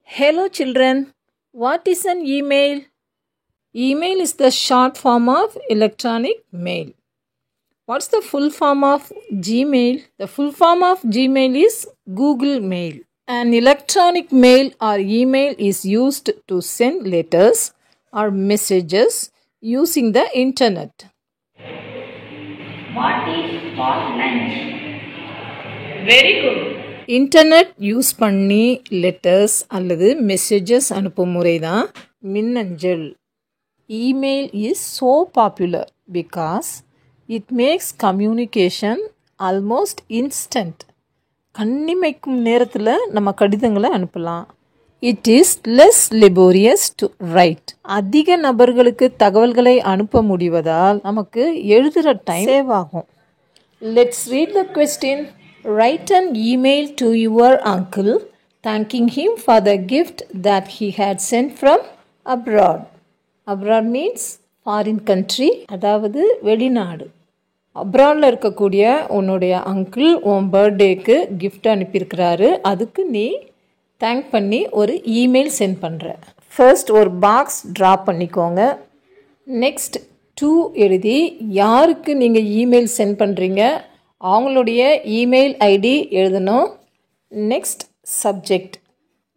Hello children, what is an email? Email is the short form of electronic mail. What's the full form of Gmail? The full form of Gmail is Google Mail. An electronic mail or email is used to send letters or messages using the internet. What is for lunch? Very good. Internet use பண்ணி letters அல்லது messages அனுப்பும் முறை தான் மின்னஞ்சல். Email is so popular because it makes communication almost instant. கண்ணிமைக்கும் நேரத்தில் நம்ம கடிதங்களை அனுப்பலாம். It is less laborious to write. அதிக நபர்களுக்கு தகவல்களை அனுப்ப முடிவதால் நமக்கு எழுதுகிற டைம் சேவ் ஆகும். Let's read the question. Write an email to your uncle thanking him for the gift that he had sent from abroad. Abroad means foreign country, அதாவது வெளிநாடு. அப்ராடில் இருக்கக்கூடிய உன்னுடைய அங்கிள் உன் பர்த்டேக்கு கிஃப்ட் அனுப்பியிருக்கிறாரு. அதுக்கு நீ தேங்க் பண்ணி ஒரு இமெயில் சென்ட் பண்ணுற. ஃபர்ஸ்ட் ஒரு பாக்ஸ் ட்ரா பண்ணிக்கோங்க. நெக்ஸ்ட் டு எழுதி யாருக்கு நீங்கள் இமெயில் சென்ட் பண்ணுறீங்க அவங்களுடைய இமெயில் ஐடி எழுதணும். Next subject.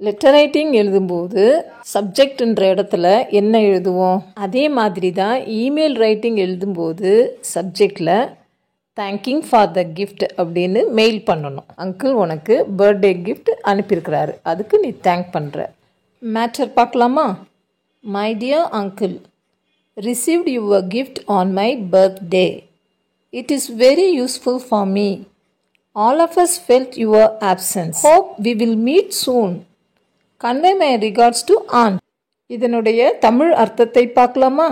லெட்டர் ரைட்டிங் எழுதும்போது சப்ஜெக்ட்ன்ற இடத்துல என்ன எழுதுவோம் அதே மாதிரி தான் இமெயில் ரைட்டிங் எழுதும்போது சப்ஜெக்டில் தேங்கிங் ஃபார் த கிஃப்ட் அப்படின்னு மெயில் பண்ணணும். அங்கிள் உனக்கு பர்த்டே கிஃப்ட் அனுப்பியிருக்கிறாரு, அதுக்கு நீ தேங்க் பண்ணுற. மேட்டர் பார்க்கலாமா? My dear uncle, received your gift on my birthday. It is very useful for me. All of us felt your absence. Hope we will meet soon. Convey my regards to aunt. இதனுடைய தமிழ் அர்த்தத்தை பார்க்கலாமா?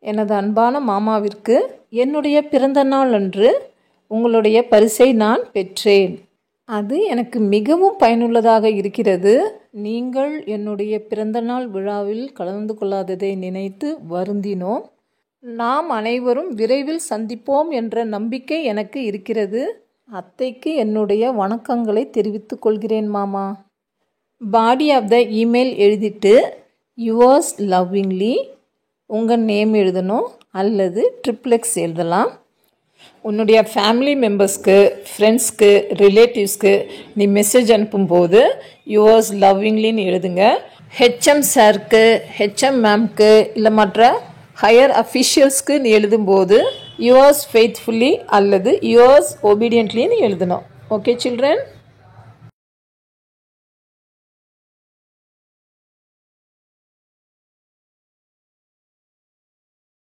எனது அன்பான மாமாவிற்கு என்னுடைய பிறந்த நாள் அன்று உங்களுடைய பரிசை நான் பெற்றேன். அது எனக்கு மிகவும் பயனுள்ளதாக இருக்கிறது. நீங்கள் என்னுடைய பிறந்தநாள் விழாவில் கலந்து கொள்ளாததை நினைத்து வருந்தினோம். நாம் அனைவரும் விரைவில் சந்திப்போம் என்ற நம்பிக்கை எனக்கு இருக்கிறது. அத்தைக்கு என்னுடைய வணக்கங்களை தெரிவித்துக் கொள்கிறேன் மாமா. பாடி ஆஃப் த இமெயில் எழுதிட்டு யுவர்ஸ் லவ்விங்லி உங்கள் நேம் எழுதணும் அல்லது ட்ரிப்ளெக்ஸ் எழுதலாம். உன்னுடைய ஃபேமிலி மெம்பர்ஸ்க்கு, ஃப்ரெண்ட்ஸ்க்கு, ரிலேட்டிவ்ஸ்க்கு நீ மெசேஜ் அனுப்பும்போது யுவர்ஸ் லவ்விங்லின்னு எழுதுங்க. ஹெச்எம் சாருக்கு, ஹெச்எம் மேம்க்கு இல்லை மற்ற ஹையர் அஃபிஷியல்ஸ்க்கு நீ எழுதும்போது யுவர்ஸ் ஃபெய்த்ஃபுல்லி அல்லது யுவர்ஸ் ஒபீடியன்ட்லின்னு எழுதணும். Okay children?